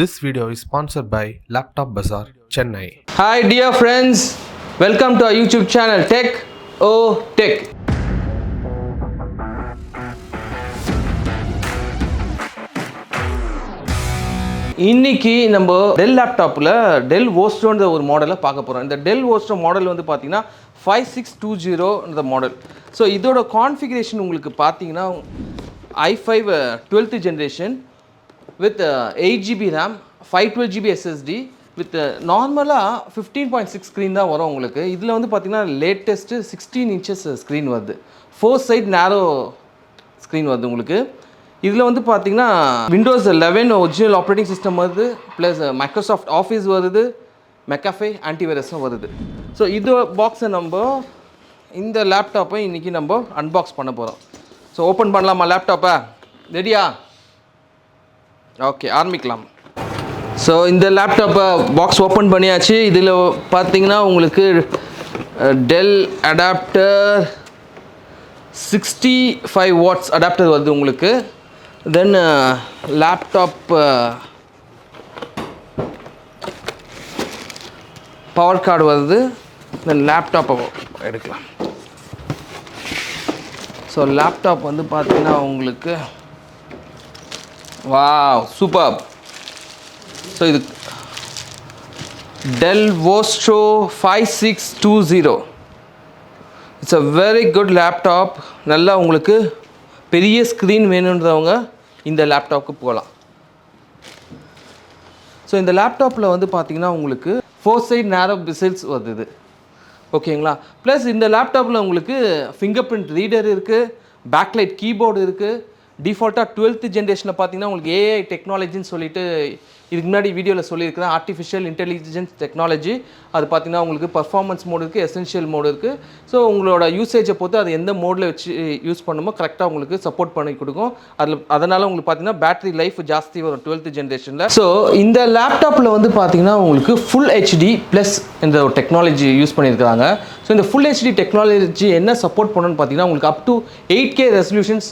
This video is sponsored by Laptop Bazaar, Chennai. Hi dear friends, welcome to our YouTube channel TechOTech. இன்னைக்கு நம்ம Dell லேப்டாப்ல Dell Vostro ன்ற ஒரு மாடலை பார்க்க போறோம். இந்த Dell Vostro மாடல் வந்து பாத்தீங்கன்னா 5620 ன்ற மாடல். ஸோ இதோட கான்ஃபிகரேஷன் உங்களுக்கு பார்த்தீங்கன்னா i5 12th generation with 8GB RAM, 512GB SSD with நார்மலாக 15.6 ஸ்க்ரீன் தான் வரும் உங்களுக்கு. இதில் வந்து பார்த்தீங்கன்னா லேட்டஸ்ட்டு 16 inches ஸ்க்ரீன் வருது, 4 side நேரோ ஸ்க்ரீன் வருது உங்களுக்கு. இதில் வந்து பார்த்தீங்கன்னா விண்டோஸ் 11 ஒரிஜினல் ஆப்ரேட்டிங் சிஸ்டம் வருது, ப்ளஸ் மைக்ரோசாஃப்ட் ஆஃபீஸ் வருது, மெக்காஃபே ஆன்டிவைரஸும் வருது. ஸோ இது பாக்ஸை நம்ம இந்த லேப்டாப்பை இன்றைக்கி நம்ம அன்பாக்ஸ் பண்ண போகிறோம். ஸோ ஓப்பன் பண்ணலாமா லேப்டாப்பை? ரெடியா? ஓகே, ஆரம்பிக்கலாம். ஸோ இந்த லேப்டாப்பை பாக்ஸ் ஓப்பன் பண்ணியாச்சு. இதில் பார்த்தீங்கன்னா உங்களுக்கு டெல் அடாப்டர் 65 watts அடாப்டர் வருது உங்களுக்கு. தென் லேப்டாப் பவர் கார்டு வருது. தென் லேப்டாப்பை எடுக்கலாம். ஸோ லேப்டாப் வந்து பார்த்தீங்கன்னா உங்களுக்கு வாவ் சூப்பர். ஸோ இது Dell Vostro 5620. It's a very good laptop. நல்லா உங்களுக்கு பெரிய ஸ்க்ரீன் வேணுன்றவங்க இந்த லேப்டாப்புக்கு போகலாம். ஸோ இந்த லேப்டாப்பில் வந்து பார்த்தீங்கன்னா உங்களுக்கு 4 side நேரோ பிசல்ஸ் வருது, ஓகேங்களா. ப்ளஸ் இந்த லேப்டாப்பில் உங்களுக்கு ஃபிங்கர் பிரிண்ட் ரீடர் இருக்குது, பேக்லைட் கீபோர்டு இருக்குது. டிஃபால்ட்டாக 12th ஜென்ரேஷனில் பார்த்தீங்கன்னா உங்களுக்கு ஏஐ டெக்னாலஜின்னு சொல்லிட்டு இதுக்கு முன்னாடி வீடியோவில் சொல்லியிருக்கிறேன். Artificial intelligence technology. அது பார்த்தீங்கன்னா உங்களுக்கு பர்ஃபார்மன்ஸ் மோடு இருக்குது, எசென்ஷியல் மோடு இருக்குது. ஸோ உங்களோட யூசேஜை பொறுத்து அது எந்த மோடில் வச்சு யூஸ் பண்ணுமோ கரெக்டாக உங்களுக்கு சப்போர்ட் பண்ணி கொடுக்கும். அதனால் உங்களுக்கு பார்த்தீங்கன்னா பேட்டரி லைஃப் ஜாஸ்தி வரும் 12th ஜென்ரேஷனில். ஸோ இந்த லேப்டாப்பில் வந்து பார்த்தீங்கன்னா உங்களுக்கு ஃபுல் ஹெச்டி ப்ளஸ் இந்த ஒரு டெக்னாலஜி யூஸ் பண்ணியிருக்காங்க. ஸோ இந்த ஃபுல் ஹெச்டி டெக்னாலஜி என்ன சப்போர்ட் பண்ணணும்னு பார்த்தீங்கன்னா உங்களுக்கு up to 8K resolutions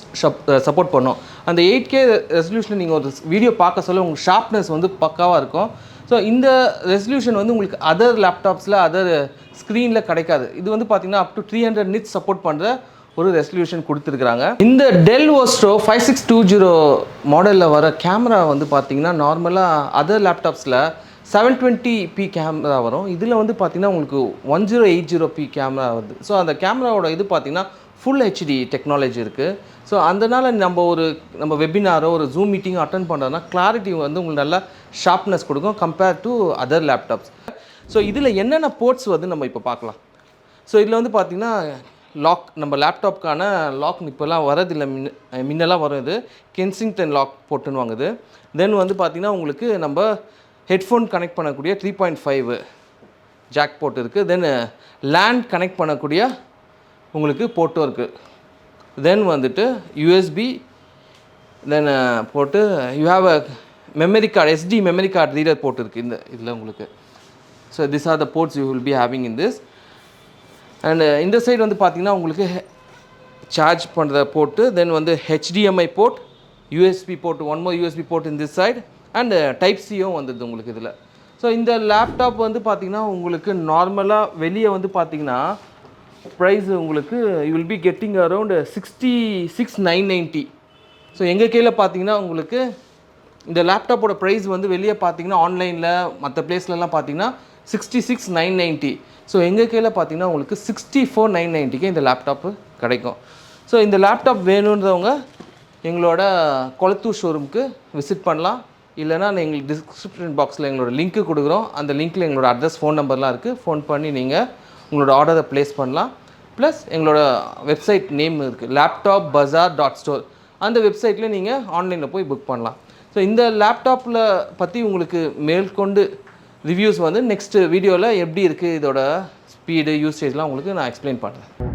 support பண்ணும். அந்த 8K ரெசல்யூஷன் நீங்கள் ஒரு வீடியோ பார்க்க சொல்ல உங்களுக்கு ஷார்ப்னஸ் வந்து பக்காவாக இருக்கும். ஸோ இந்த ரெசல்யூஷன் வந்து உங்களுக்கு அதர் லேப்டாப்ஸில் அதர் ஸ்க்ரீனில் கிடைக்காது. இது வந்து பார்த்தீங்கன்னா அப் டு 300 nits சப்போர்ட் பண்ணுற ஒரு ரெசல்யூஷன் கொடுத்துருக்குறாங்க. இந்த Dell Vostro 5620 மாடலில் வர கேமரா வந்து பார்த்தீங்கன்னா நார்மலாக அதர் லேப்டாப்ஸில் 720p கேமரா வரும். இதில் வந்து பார்த்தீங்கன்னா உங்களுக்கு 1080p கேமரா வருது. ஸோ அந்த கேமராவோட இது பார்த்தீங்கன்னா ஃபுல் ஹெச்டி டெக்னாலஜி இருக்குது. ஸோ அதனால் நம்ம வெபினாரோ ஒரு ஜூம் மீட்டிங்கோ அட்டன் பண்ணுறோன்னா கிளாரிட்டி வந்து உங்களுக்கு நல்லா ஷார்ப்னஸ் கொடுக்கும் compare to other laptops. So இதில் என்னென்ன போர்ட்ஸ் வந்து நம்ம இப்போ பார்க்கலாம். ஸோ இதில் வந்து பார்த்திங்கன்னா லாக், நம்ம லேப்டாப்க்கான லாக் இப்போல்லாம் வரதில்லை, முன்னெல்லாம் வரும். இது கென்சிங்டன் லாக் போட்டுன்னு வாங்குது. தென் வந்து பார்த்திங்கன்னா உங்களுக்கு நம்ம ஹெட்ஃபோன் கனெக்ட் பண்ணக்கூடிய 3.5 ஜாக் போர்ட் இருக்குது. தென் லேண்ட் கனெக்ட் பண்ணக்கூடிய உங்களுக்கு போர்ட்டும் இருக்குது. தென் வந்துட்டு யூஎஸ்பி, தென் போட்டு you have a memory card, SD memory card reader port இருக்குது இந்த இதில் உங்களுக்கு. So this are the ports you will be having in this. And இந்த சைடு வந்து பார்த்திங்கன்னா உங்களுக்கு சார்ஜ் பண்ணுற போர்ட்டு, தென் வந்து HDMI port, USB port, one more USB port in this side, and type சியும் வந்துடுது உங்களுக்கு இதில். ஸோ இந்த லேப்டாப் வந்து பார்த்திங்கன்னா உங்களுக்கு நார்மலாக வெளியே வந்து பார்த்திங்கன்னா ப்ரைஸ் உங்களுக்கு you will be getting around 66,990. So எங்கள் கையில் பார்த்தீங்கன்னா உங்களுக்கு இந்த லேப்டாப்போட ப்ரைஸ் வந்து வெளியே பார்த்தீங்கன்னா ஆன்லைனில் மற்ற பிளேஸ்லலாம் பார்த்தீங்கன்னா 66,990. ஸோ எங்கள் கையில் பார்த்தீங்கன்னா உங்களுக்கு 64,990 இந்த லேப்டாப்பு கிடைக்கும். ஸோ இந்த லேப்டாப் வேணுன்றவங்க எங்களோட கொளத்தூர் ஷோரூமுக்கு விசிட் பண்ணலாம். இல்லைனா எங்களுக்கு டிஸ்கிரிப்ஷன் பாக்ஸில் எங்களோட லிங்க்கு கொடுக்குறோம். அந்த லிங்க்கில் எங்களோட அட்ரஸ், ஃபோன் நம்பர்லாம் இருக்குது. ஃபோன் பண்ணி நீங்கள் உங்களோட ஆர்டரை ப்ளேஸ் பண்ணலாம். ப்ளஸ் எங்களோட வெப்சைட் நேம் இருக்குது, laptopbazaar.store. அந்த வெப்சைட்டில் நீங்கள் ஆன்லைனில் போய் புக் பண்ணலாம். ஸோ இந்த லேப்டாப்பில் பற்றி உங்களுக்கு மேற்கொண்டு ரிவ்யூஸ் வந்து நெக்ஸ்ட் வீடியோவில் எப்படி இருக்குது, இதோட ஸ்பீடு, யூசேஜ்லாம் உங்களுக்கு நான் எக்ஸ்பிளைன் பண்ணுறேன்.